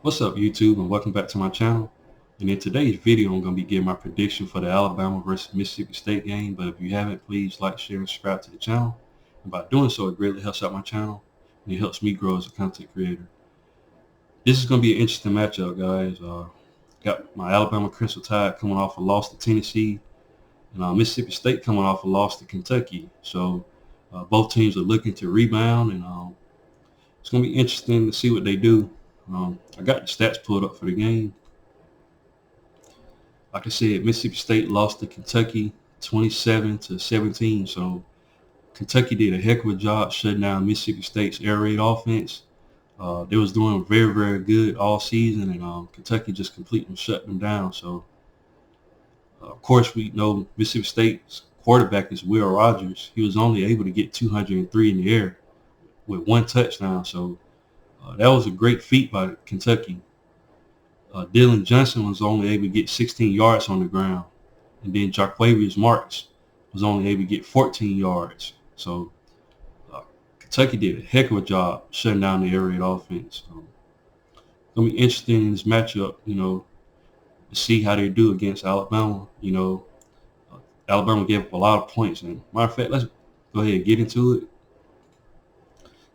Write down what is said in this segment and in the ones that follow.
What's up, YouTube, and welcome back to my channel. And in today's video, I'm going to be giving my prediction for the Alabama versus Mississippi State game. But if you haven't, please like, share, and subscribe to the channel. And by doing so, it greatly helps out my channel, and it helps me grow as a content creator. This is going to be an interesting matchup, guys. Got my Alabama Crimson Tide coming off a loss to Tennessee, and Mississippi State coming off a loss to Kentucky. So both teams are looking to rebound, and it's going to be interesting to see what they do. I got the stats pulled up for the game. Like I said, Mississippi State lost to Kentucky 27-17. So Kentucky did a heck of a job shutting down Mississippi State's air raid offense. They was doing very, very good all season, and Kentucky just completely shut them down. So, of course, we know Mississippi State's quarterback is Will Rogers. He was only able to get 203 in the air with one touchdown. So that was a great feat by Kentucky. Dylan Johnson was only able to get 16 yards on the ground. And then Jaquavius Marks was only able to get 14 yards. So Kentucky did a heck of a job shutting down the air raid offense. It's going to be interesting in this matchup, to see how they do against Alabama. Alabama gave up a lot of points. And matter of fact, let's go ahead and get into it.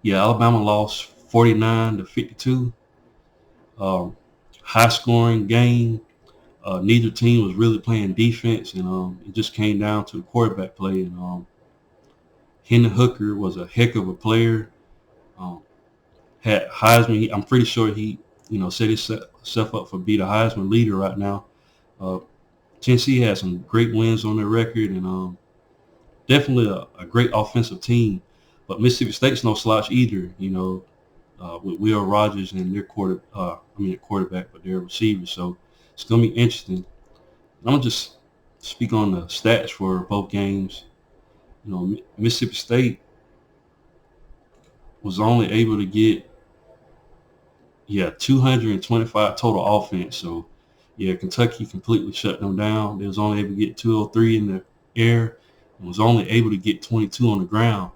Yeah, Alabama lost 49-52. High scoring game. Neither team was really playing defense, and it just came down to the quarterback play. And Hendon Hooker was a heck of a player. Had Heisman. I'm pretty sure he, set himself up for being the Heisman leader right now. Tennessee has some great wins on their record, and definitely a great offensive team. But Mississippi State's no slouch either, with Will Rogers and their quarterback, but their receivers. So it's going to be interesting. I'm going to just speak on the stats for both games. Mississippi State was only able to get, 225 total offense. So, Kentucky completely shut them down. They was only able to get 203 in the air and was only able to get 22 on the ground.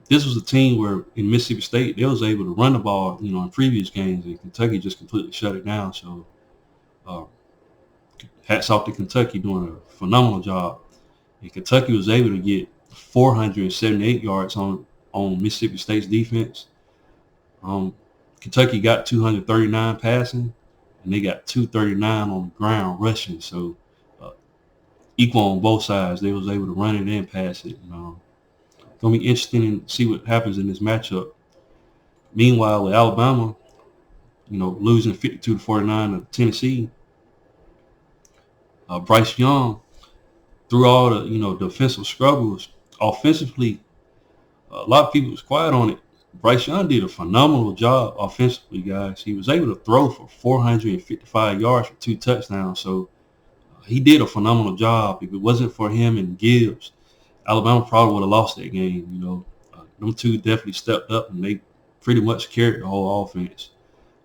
This was a team where in Mississippi State, they was able to run the ball, in previous games, and Kentucky just completely shut it down. So hats off to Kentucky doing a phenomenal job. And Kentucky was able to get 478 yards on Mississippi State's defense. Kentucky got 239 passing, and they got 239 on the ground rushing. So equal on both sides. They was able to run it and pass it. Going to be interesting to see what happens in this matchup. Meanwhile, with Alabama, losing 52-49 to Tennessee, Bryce Young, through all the defensive struggles, offensively, a lot of people was quiet on it. Bryce Young did a phenomenal job offensively, guys. He was able to throw for 455 yards for 2 touchdowns. So he did a phenomenal job. If it wasn't for him and Gibbs, Alabama probably would have lost that game. Them two definitely stepped up, and they pretty much carried the whole offense.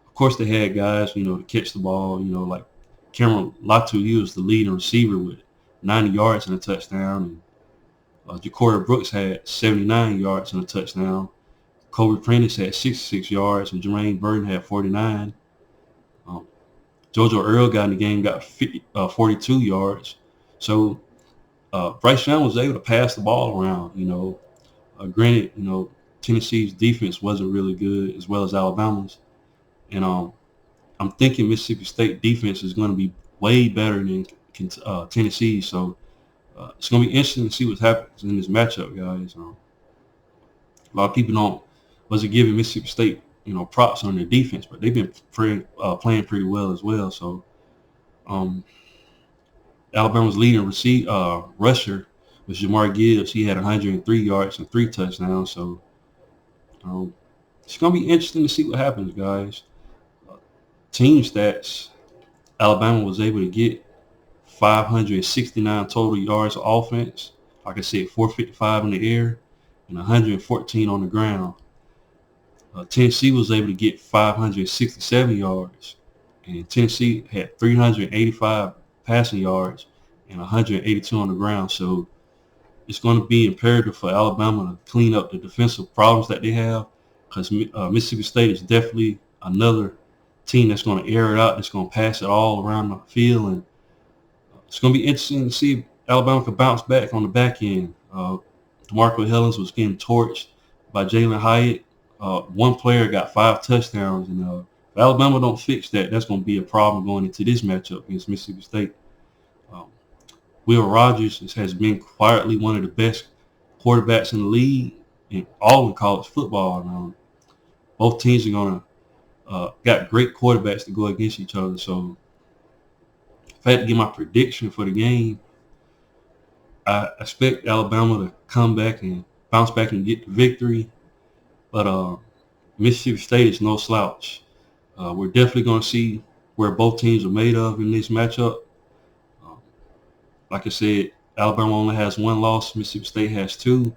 Of course, they had guys, to catch the ball, like Cameron Latu. He was the leading receiver with 90 yards and a touchdown. And Ja'Cory Brooks had 79 yards and a touchdown. Kobe Prentice had 66 yards, and Jermaine Burton had 49. JoJo Earl got in the game, got 42 yards. So Bryce Young was able to pass the ball around. Granted, Tennessee's defense wasn't really good as well as Alabama's, and I'm thinking Mississippi State defense is going to be way better than Tennessee. So it's going to be interesting to see what happens in this matchup, guys. A lot of people wasn't giving Mississippi State props on their defense, but they've been playing pretty well as well. So Alabama's leading rusher was Jamar Gibbs. He had 103 yards and 3 touchdowns. So it's going to be interesting to see what happens, guys. Team stats, Alabama was able to get 569 total yards of offense. Like I said, 455 in the air and 114 on the ground. Tennessee was able to get 567 yards, and Tennessee had 385 passing yards and 182 on the ground. So it's going to be imperative for Alabama to clean up the defensive problems that they have, because Mississippi State is definitely another team that's going to air it out, that's going to pass it all around the field, and it's going to be interesting to see if Alabama can bounce back on the back end. DeMarco Hellens was getting torched by Jalen Hyatt. One player got 5 touchdowns, and if Alabama don't fix that, that's going to be a problem going into this matchup against Mississippi State. Um, Will Rogers has been quietly one of the best quarterbacks in the league, and all in college football. And, both teams are going to got great quarterbacks to go against each other. So if I had to give my prediction for the game, I expect Alabama to come back and bounce back and get the victory. But Mississippi State is no slouch. We're definitely going to see where both teams are made of in this matchup. Like I said, Alabama only has 1 loss. Mississippi State has 2.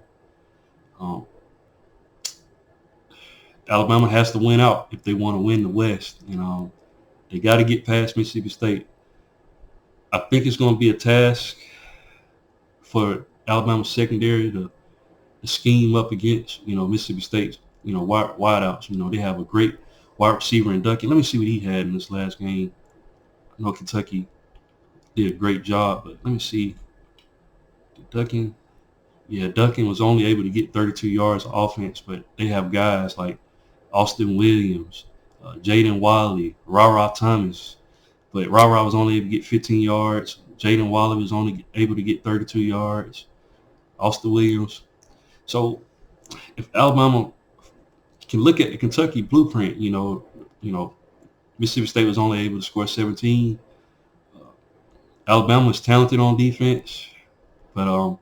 Alabama has to win out if they want to win the West. They got to get past Mississippi State. I think it's going to be a task for Alabama secondary to scheme up against, Mississippi State's, wideouts. They have a great wide receiver in Duncan. Let me see what he had in this last game. I know Kentucky did a great job, but let me see. Duncan was only able to get 32 yards of offense, but they have guys like Austin Williams, Jaden Wiley, Ra Thomas. But Ra was only able to get 15 yards. Jaden Wiley was only able to get 32 yards. Austin Williams. So if Alabama can look at the Kentucky blueprint, Mississippi State was only able to score 17. Alabama is talented on defense, but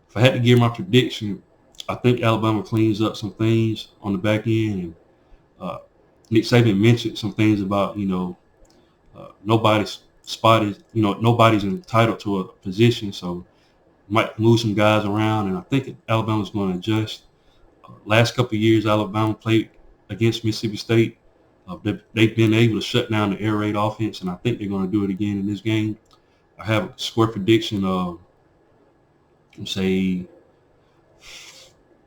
if I had to give my prediction, I think Alabama cleans up some things on the back end. And Nick Saban mentioned some things about, nobody's spot is, nobody's entitled to a position, so might move some guys around, and I think Alabama's going to adjust. Last couple of years, Alabama played against Mississippi State. They've been able to shut down the air raid offense, and I think they're going to do it again in this game. I have a score prediction of, say,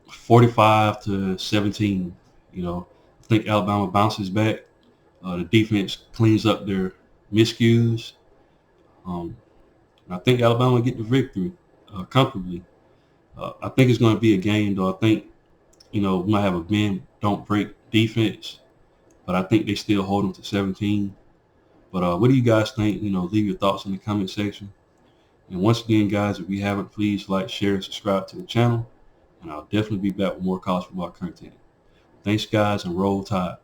45-17. I think Alabama bounces back. The defense cleans up their miscues. I think Alabama will get the victory comfortably. I think it's going to be a game, though. I think, we might have a bend, don't break defense, but I think they still hold them to 17. But what do you guys think? Leave your thoughts in the comment section. And once again, guys, if you haven't, please like, share, and subscribe to the channel. And I'll definitely be back with more college football content. Thanks, guys, and roll tide.